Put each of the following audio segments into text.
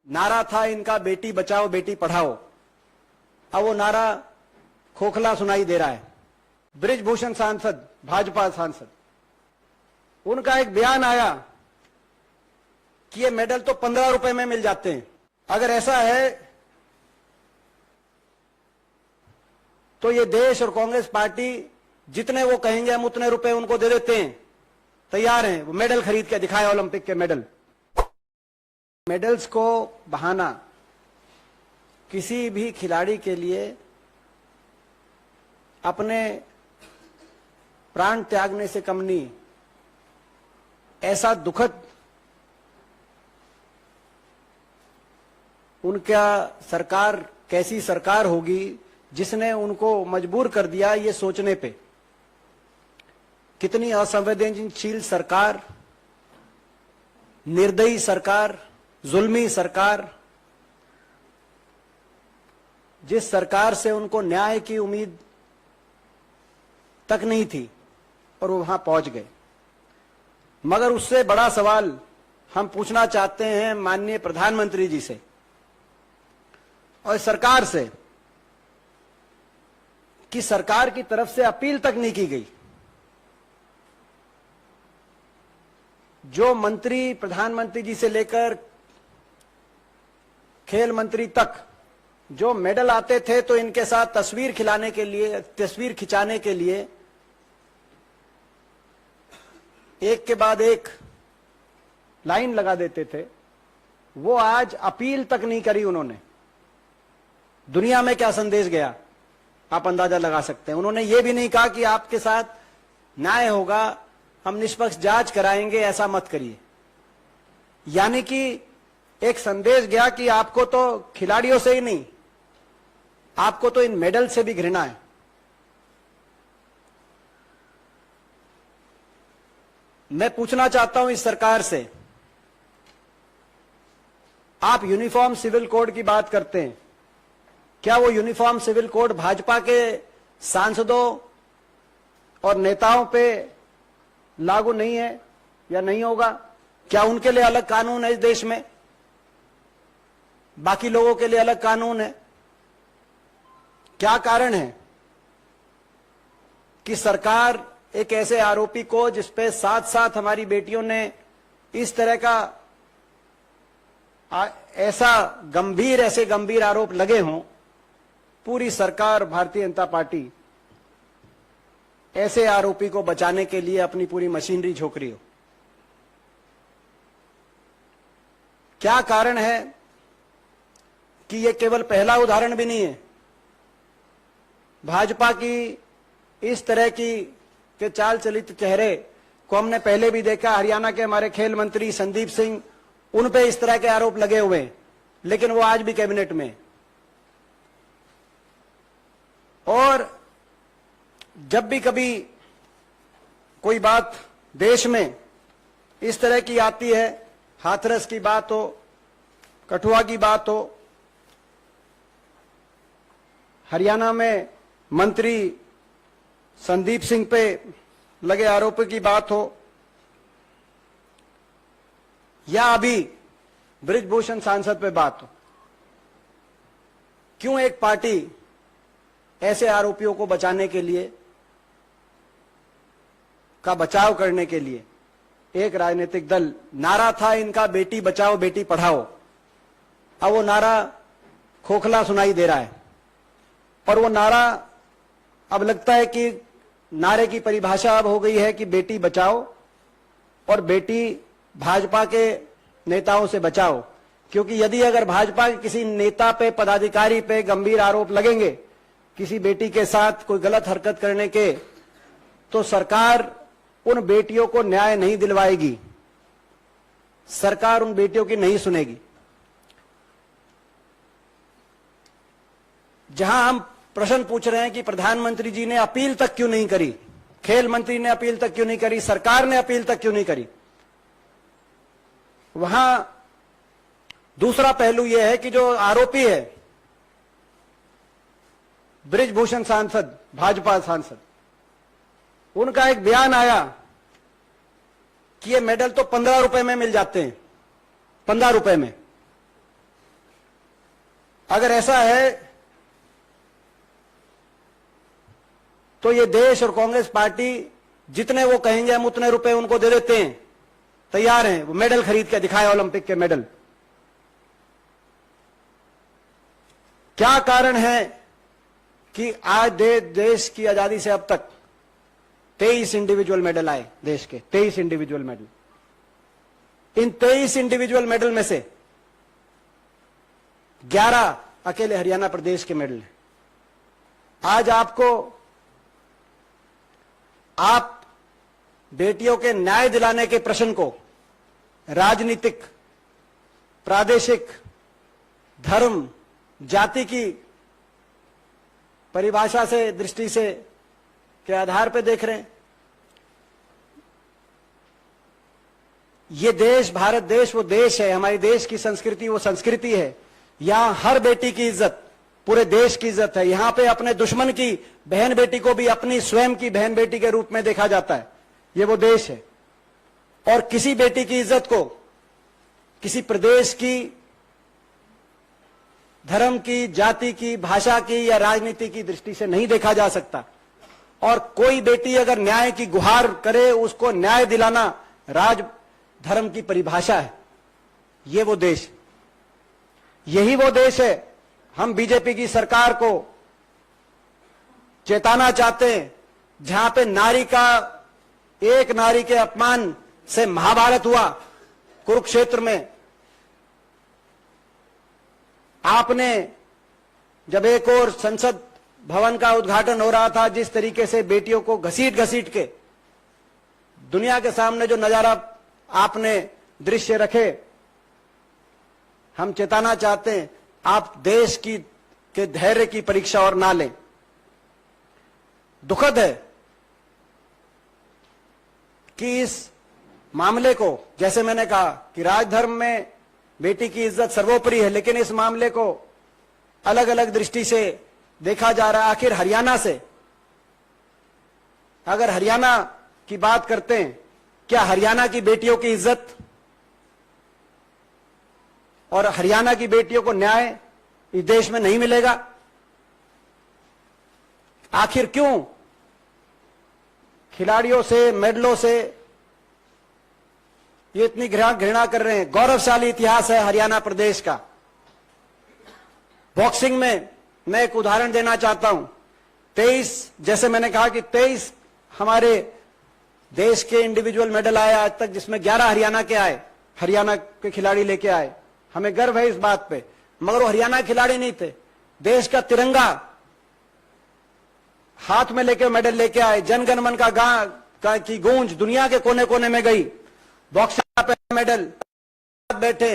नारा था इनका बेटी बचाओ बेटी पढ़ाओ। अब वो नारा खोखला सुनाई दे रहा है। बृजभूषण सांसद, भाजपा सांसद, उनका एक बयान आया कि ये मेडल तो 15 रुपए में मिल जाते हैं। अगर ऐसा है तो ये देश और कांग्रेस पार्टी जितने वो कहेंगे हम उतने रुपए उनको दे देते हैं, तैयार हैं। वो मेडल खरीद के दिखाए, ओलंपिक के मेडल। मेडल्स को बहाना किसी भी खिलाड़ी के लिए अपने प्राण त्यागने से कम नहीं। ऐसा दुखद उनका सरकार, कैसी सरकार होगी जिसने उनको मजबूर कर दिया ये सोचने पे। कितनी असंवेदनशील सरकार, निर्दयी सरकार, जुल्मी सरकार, जिस सरकार से उनको न्याय की उम्मीद तक नहीं थी और वो वहां पहुंच गए। मगर उससे बड़ा सवाल हम पूछना चाहते हैं माननीय प्रधानमंत्री जी से और सरकार से कि सरकार की तरफ से अपील तक नहीं की गई। जो मंत्री प्रधानमंत्री जी से लेकर खेल मंत्री तक जो मेडल आते थे तो इनके साथ तस्वीर खिंचाने के लिए एक के बाद एक लाइन लगा देते थे। वो आज अपील तक नहीं करी उन्होंने। दुनिया में क्या संदेश गया आप अंदाजा लगा सकते हैं। उन्होंने ये भी नहीं कहा कि आपके साथ न्याय होगा, हम निष्पक्ष जांच कराएंगे, ऐसा मत करिए। यानी कि एक संदेश गया कि आपको तो खिलाड़ियों से ही नहीं, आपको तो इन मेडल से भी घृणा है। मैं पूछना चाहता हूं इस सरकार से, आप यूनिफॉर्म सिविल कोड की बात करते हैं, क्या वो यूनिफॉर्म सिविल कोड भाजपा के सांसदों और नेताओं पे लागू नहीं है या नहीं होगा? क्या उनके लिए अलग कानून है इस देश में, बाकी लोगों के लिए अलग कानून है? क्या कारण है कि सरकार एक ऐसे आरोपी को, जिसपे साथ साथ हमारी बेटियों ने इस तरह का ऐसे गंभीर आरोप लगे हों, पूरी सरकार भारतीय जनता पार्टी ऐसे आरोपी को बचाने के लिए अपनी पूरी मशीनरी झोंक रही हो? क्या कारण है कि यह केवल पहला उदाहरण भी नहीं है। भाजपा की इस तरह के चाल चलित चेहरे को हमने पहले भी देखा। हरियाणा के हमारे खेल मंत्री संदीप सिंह, उन पे इस तरह के आरोप लगे हुए हैं, लेकिन वो आज भी कैबिनेट में। और जब भी कभी कोई बात देश में इस तरह की आती है, हाथरस की बात हो, कठुआ की बात हो, हरियाणा में मंत्री संदीप सिंह पे लगे आरोपों की बात हो, या अभी बृजभूषण सांसद पे बात हो, क्यों एक पार्टी ऐसे आरोपियों को बचाने के लिए, का बचाव करने के लिए, एक राजनीतिक दल, नारा था इनका बेटी बचाओ बेटी पढ़ाओ, अब वो नारा खोखला सुनाई दे रहा है। और वो नारा अब लगता है कि नारे की परिभाषा अब हो गई है कि बेटी बचाओ और बेटी भाजपा के नेताओं से बचाओ। क्योंकि यदि अगर भाजपा के किसी नेता पे, पदाधिकारी पे गंभीर आरोप लगेंगे किसी बेटी के साथ कोई गलत हरकत करने के, तो सरकार उन बेटियों को न्याय नहीं दिलवाएगी, सरकार उन बेटियों की नहीं सुनेगी। जहां हम प्रश्न पूछ रहे हैं कि प्रधानमंत्री जी ने अपील तक क्यों नहीं करी, खेल मंत्री ने अपील तक क्यों नहीं करी, सरकार ने अपील तक क्यों नहीं करी, वहां दूसरा पहलू यह है कि जो आरोपी है बृजभूषण सांसद, भाजपा सांसद, उनका एक बयान आया कि ये मेडल तो 15 रुपए में मिल जाते हैं, 15 रुपए में। अगर ऐसा है तो ये देश और कांग्रेस पार्टी जितने वो कहेंगे हम उतने रुपए उनको दे देते हैं, तैयार हैं। वो मेडल खरीद के दिखाए, ओलंपिक के मेडल। क्या कारण है कि आज देश की आजादी से अब तक 23 इंडिविजुअल मेडल आए, देश के 23 इंडिविजुअल मेडल। इन 23 इंडिविजुअल मेडल में से 11 अकेले हरियाणा प्रदेश के मेडल हैं। आज आप बेटियों के न्याय दिलाने के प्रश्न को राजनीतिक, प्रादेशिक, धर्म, जाति की परिभाषा से, दृष्टि से के आधार पर देख रहे हैं। ये देश, भारत देश वो देश है, हमारे देश की संस्कृति वो संस्कृति है। यहां हर बेटी की इज्जत पूरे देश की इज्जत है। यहां पे अपने दुश्मन की बहन बेटी को भी अपनी स्वयं की बहन बेटी के रूप में देखा जाता है। ये वो देश है। और किसी बेटी की इज्जत को किसी प्रदेश की, धर्म की, जाति की, भाषा की या राजनीति की दृष्टि से नहीं देखा जा सकता। और कोई बेटी अगर न्याय की गुहार करे, उसको न्याय दिलाना राज धर्म की परिभाषा है। ये वो देश, यही वो देश है। हम बीजेपी की सरकार को चेताना चाहते हैं, जहां पे एक नारी के अपमान से महाभारत हुआ कुरुक्षेत्र में। आपने जब एक और संसद भवन का उद्घाटन हो रहा था, जिस तरीके से बेटियों को घसीट घसीट के दुनिया के सामने जो नजारा आपने दृश्य रखे, हम चेताना चाहते हैं आप देश के धैर्य की परीक्षा और ना लें। दुखद है कि इस मामले को, जैसे मैंने कहा कि राजधर्म में बेटी की इज्जत सर्वोपरि है, लेकिन इस मामले को अलग अलग दृष्टि से देखा जा रहा है। आखिर हरियाणा से, अगर हरियाणा की बात करते हैं, क्या हरियाणा की बेटियों की इज्जत और हरियाणा की बेटियों को न्याय इस देश में नहीं मिलेगा? आखिर क्यों खिलाड़ियों से, मेडलों से ये इतनी घृणा कर रहे हैं? गौरवशाली इतिहास है हरियाणा प्रदेश का। बॉक्सिंग में मैं एक उदाहरण देना चाहता हूं। 23, जैसे मैंने कहा कि 23 हमारे देश के इंडिविजुअल मेडल आए आज तक, जिसमें 11 हरियाणा के आए, हरियाणा के खिलाड़ी लेके आए। हमें गर्व है इस बात पे। मगर वो हरियाणा खिलाड़ी नहीं थे, देश का तिरंगा हाथ में लेके मेडल लेके आए। जनगण मन की गूंज दुनिया के कोने कोने में गई। बॉक्सिंग पे मेडल बैठे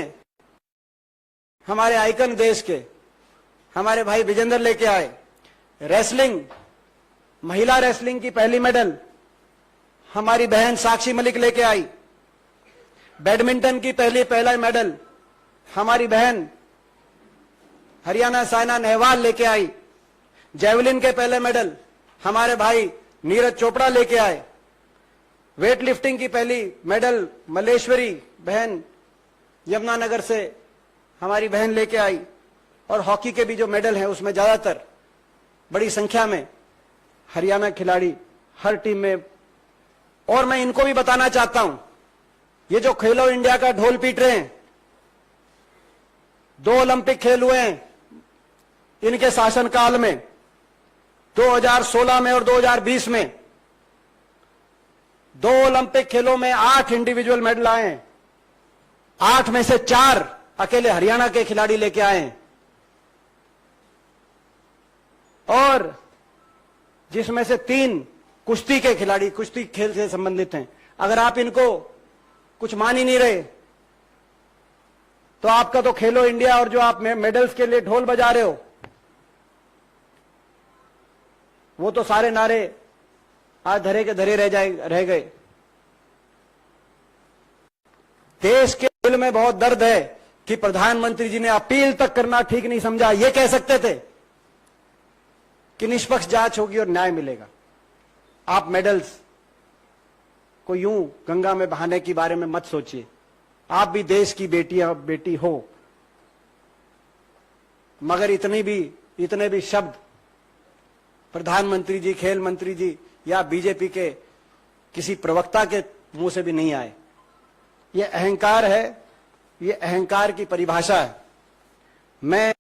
हमारे आइकन देश के हमारे भाई विजेंद्र लेके आए। रेसलिंग, महिला रेसलिंग की पहली मेडल हमारी बहन साक्षी मलिक लेके आई। बैडमिंटन की पहला मेडल हमारी बहन हरियाणा साइना नेहवाल लेके आई। जेवलिन के पहले मेडल हमारे भाई नीरज चोपड़ा लेके आए। वेट लिफ्टिंग की पहली मेडल मल्लेश्वरी बहन यमुनानगर से हमारी बहन लेके आई। और हॉकी के भी जो मेडल हैं उसमें ज्यादातर बड़ी संख्या में हरियाणा खिलाड़ी हर टीम में। और मैं इनको भी बताना चाहता हूं, ये जो खेलो इंडिया का ढोल पीट रहे हैं, 2 ओलंपिक खेल हुए हैं इनके शासनकाल में, 2016 में और 2020 में। 2 ओलंपिक खेलों में 8 इंडिविजुअल मेडल आए हैं। 8 में से 4 अकेले हरियाणा के खिलाड़ी लेके आए हैं, और जिसमें से 3 कुश्ती के खिलाड़ी, कुश्ती खेल से संबंधित हैं। अगर आप इनको कुछ मान ही नहीं रहे तो आपका तो खेलो इंडिया और जो आप मेडल्स के लिए ढोल बजा रहे हो, वो तो सारे नारे आज धरे के धरे रह गए। देश के दिल में बहुत दर्द है कि प्रधानमंत्री जी ने अपील तक करना ठीक नहीं समझा। ये कह सकते थे कि निष्पक्ष जांच होगी और न्याय मिलेगा। आप मेडल्स को यूं गंगा में बहाने के बारे में मत सोचिए। आप भी देश की बेटी हो। मगर इतने भी शब्द प्रधानमंत्री जी, खेल मंत्री जी या बीजेपी के किसी प्रवक्ता के मुंह से भी नहीं आए। ये अहंकार है, ये अहंकार की परिभाषा है। मैं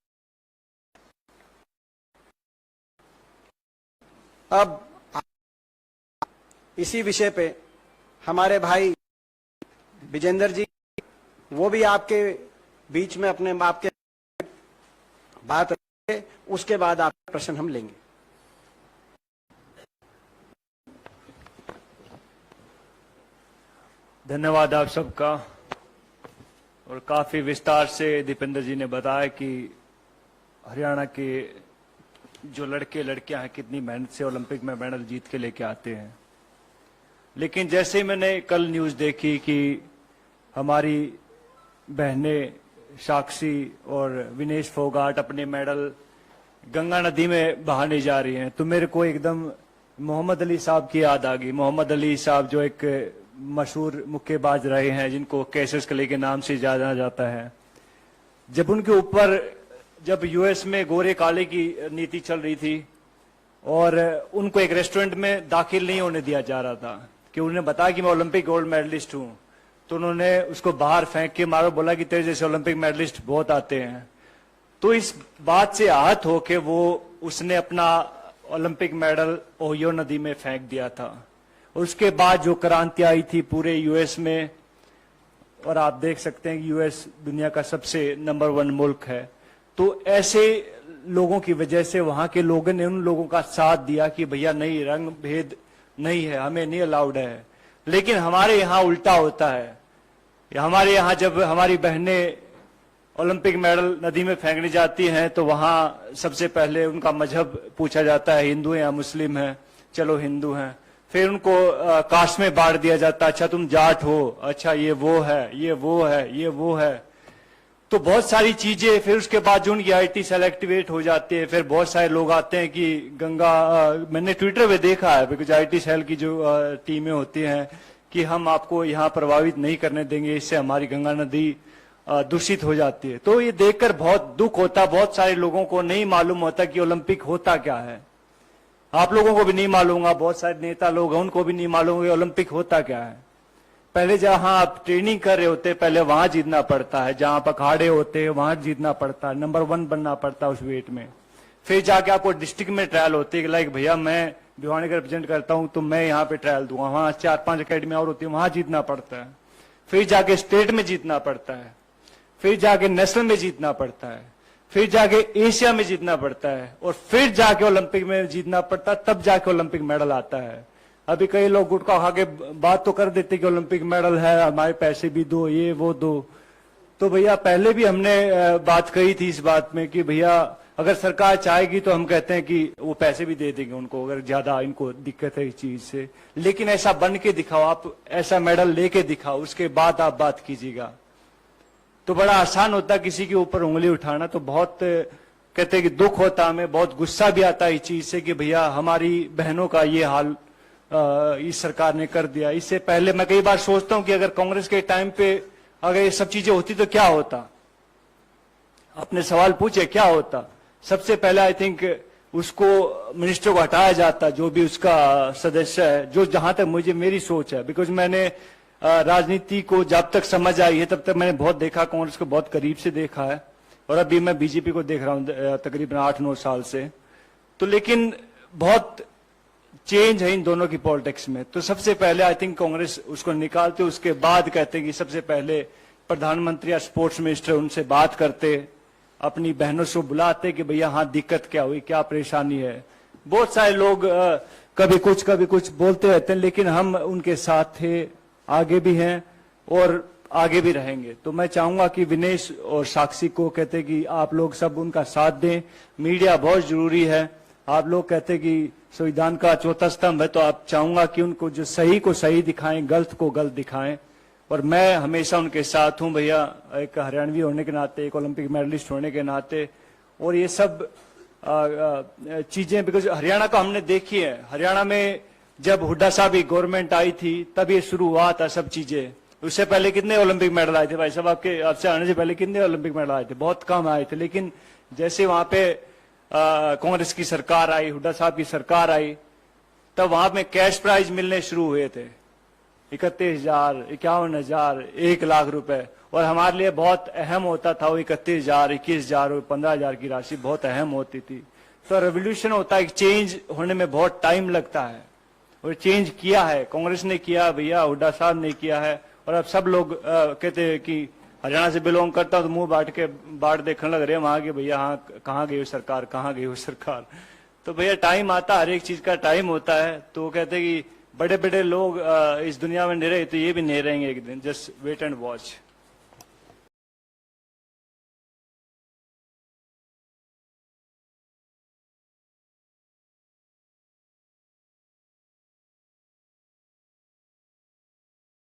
अब इसी विषय पे हमारे भाई विजेंद्र जी, वो भी आपके बीच में अपने आपके बात रखें, उसके बाद आपके प्रश्न हम लेंगे। धन्यवाद आप सबका। और काफी विस्तार से दीपेंद्र जी ने बताया कि हरियाणा के जो लड़के लड़कियां हैं कितनी मेहनत से ओलंपिक में मेडल जीत के लेके आते हैं। लेकिन जैसे ही मैंने कल न्यूज देखी कि हमारी बहनें साक्षी और विनेश फोगाट अपने मेडल गंगा नदी में बहाने जा रही हैं, तो मेरे को एकदम मोहम्मद अली साहब की याद आ गई। मोहम्मद अली साहब जो एक मशहूर मुक्केबाज रहे हैं, जिनको कैसिस क्ले के नाम से जाना जाता है। जब उनके ऊपर जब यूएस में गोरे काले की नीति चल रही थी और उनको एक रेस्टोरेंट में दाखिल नहीं होने दिया जा रहा था कि उन्हें बताया कि मैं ओलंपिक गोल्ड मेडलिस्ट हूं, तो उन्होंने उसको बाहर फेंक के मारो, बोला कि तेरे जैसे ओलंपिक मेडलिस्ट बहुत आते हैं। तो इस बात से आहत होके वो उसने अपना ओलंपिक मेडल ओहियो नदी में फेंक दिया था। उसके बाद जो क्रांति आई थी पूरे यूएस में, और आप देख सकते हैं कि यूएस दुनिया का सबसे नंबर 1 मुल्क है, तो ऐसे लोगों की वजह से वहां के लोगों ने उन लोगों का साथ दिया कि भैया नहीं, रंग भेद नहीं है, हमें नहीं अलाउड है। लेकिन हमारे यहाँ उल्टा होता है। हमारे यहाँ जब हमारी बहनें ओलंपिक मेडल नदी में फेंकने जाती हैं तो वहां सबसे पहले उनका मजहब पूछा जाता है, हिंदू है या मुस्लिम है। चलो हिंदू हैं। फिर उनको कास्ट में बांट दिया जाता है, अच्छा तुम जाट हो, अच्छा ये वो है, ये वो है, ये वो है। तो बहुत सारी चीजें। फिर उसके बाद जो उनकी आईटी सेल एक्टिवेट हो जाती है, फिर बहुत सारे लोग आते हैं कि गंगा, मैंने ट्विटर पे देखा है बिकॉज आईटी सेल की जो टीमें होती हैं कि हम आपको यहाँ प्रभावित नहीं करने देंगे, इससे हमारी गंगा नदी दूषित हो जाती है। तो ये देखकर बहुत दुख होता। बहुत सारे लोगों को नहीं मालूम होता कि ओलंपिक होता क्या है। आप लोगों को भी नहीं मालूम होगा, बहुत सारे नेता लोग हैं उनको भी नहीं मालूम होगा ओलंपिक होता क्या है। पहले जहां आप ट्रेनिंग कर रहे होते पहले वहां जीतना पड़ता है, जहां आप अखाड़े होते हैं वहां जीतना पड़ता है, नंबर 1 बनना पड़ता है उस वेट में। फिर जाके आपको डिस्ट्रिक्ट में ट्रायल होती है कि लाइक भैया मैं भिवानी का रिप्रेजेंट करता हूं तो मैं यहाँ पे ट्रायल दूंगा, वहां 4-5 अकेडमी और होती है, वहां जीतना पड़ता है। फिर जाके स्टेट में जीतना पड़ता है, फिर जाके नेशनल में जीतना पड़ता है, फिर जाके एशिया में जीतना पड़ता है, और फिर जाके ओलंपिक में जीतना पड़ता है, तब जाके ओलंपिक मेडल आता है। अभी कई लोग गुटखा खा के बात तो कर देते कि ओलंपिक मेडल है, हमारे पैसे भी दो, ये वो दो। तो भैया पहले भी हमने बात कही थी इस बात में कि भैया अगर सरकार चाहेगी तो हम कहते हैं कि वो पैसे भी दे देंगे उनको, अगर ज्यादा इनको दिक्कत है इस चीज से। लेकिन ऐसा बन के दिखाओ, आप ऐसा मेडल लेके दिखाओ, उसके बाद आप बात कीजिएगा। तो बड़ा आसान होता किसी के ऊपर उंगली उठाना। तो बहुत कहते हैं कि दुख होता, हमें बहुत गुस्सा भी आता है इस चीज से कि भैया हमारी बहनों का ये हाल इस सरकार ने कर दिया। इससे पहले मैं कई बार सोचता हूं कि अगर कांग्रेस के टाइम पे अगर ये सब चीजें होती तो क्या होता। अपने सवाल पूछे क्या होता। सबसे पहले आई थिंक उसको मिनिस्टर को हटाया जाता, जो भी उसका सदस्य है, जो जहां तक मुझे मेरी सोच है। बिकॉज मैंने राजनीति को जब तक समझ आई है तब तक मैंने बहुत देखा, कांग्रेस को बहुत करीब से देखा है, और अभी मैं बीजेपी को देख रहा हूं तकरीबन 8-9 साल से। तो लेकिन बहुत चेंज है इन दोनों की पॉलिटिक्स में। तो सबसे पहले आई थिंक कांग्रेस उसको निकालते, उसके बाद कहते कि सबसे पहले प्रधानमंत्री या स्पोर्ट्स मिनिस्टर उनसे बात करते, अपनी बहनों से बुलाते कि भैया हाँ दिक्कत क्या हुई, क्या परेशानी है। बहुत सारे लोग कभी कुछ बोलते रहते हैं, लेकिन हम उनके साथ थे, आगे भी हैं और आगे भी रहेंगे। तो मैं चाहूंगा कि विनेश और साक्षी को कहते कि आप लोग सब उनका साथ दें। मीडिया बहुत जरूरी है। आप लोग कहते कि संविधान का चौथा स्तंभ है, तो आप चाहूंगा कि उनको जो सही को सही दिखाएं, गलत को गलत दिखाएं। और मैं हमेशा उनके साथ हूं भैया, एक हरियाणवी होने के नाते, एक ओलंपिक मेडलिस्ट होने के नाते। और ये सब चीजें बिकॉज हरियाणा का हमने देखी है। हरियाणा में जब हुड्डा साहब की गवर्नमेंट आई थी तब ये शुरू हुआ था सब चीजें। उससे पहले कितने ओलंपिक मेडल आए थे भाई साहब? आपसे आने से पहले कितने ओलंपिक मेडल आए थे? बहुत कम आए थे। लेकिन जैसे वहां पे कांग्रेस की सरकार आई, हुड्डा साहब की सरकार आई, तब वहां पे कैश प्राइज मिलने शुरू हुए थे, 31,000, 51,000, 1,00,000 रुपए। और हमारे लिए बहुत अहम होता था वो 31,000, 21,000 और 15,000 की राशि बहुत अहम होती थी। तो रेवोल्यूशन होता है, चेंज होने में बहुत टाइम लगता है, और चेंज किया है, कांग्रेस ने किया भैया, हुड्डा साहब ने किया है। और अब सब लोग कहते हैं कि हरियाणा से बिलोंग करता हूं तो मुंह बांट देखने लग रहे हैं वहां के, भैया हाँ कहाँ गई हो सरकार, कहाँ गई हो सरकार। तो भैया टाइम आता, हर एक चीज का टाइम होता है। तो वो कहते हैं कि बड़े बड़े लोग इस दुनिया में नहीं रहे तो ये भी नहीं रहेंगे एक दिन, जस्ट वेट एंड वॉच।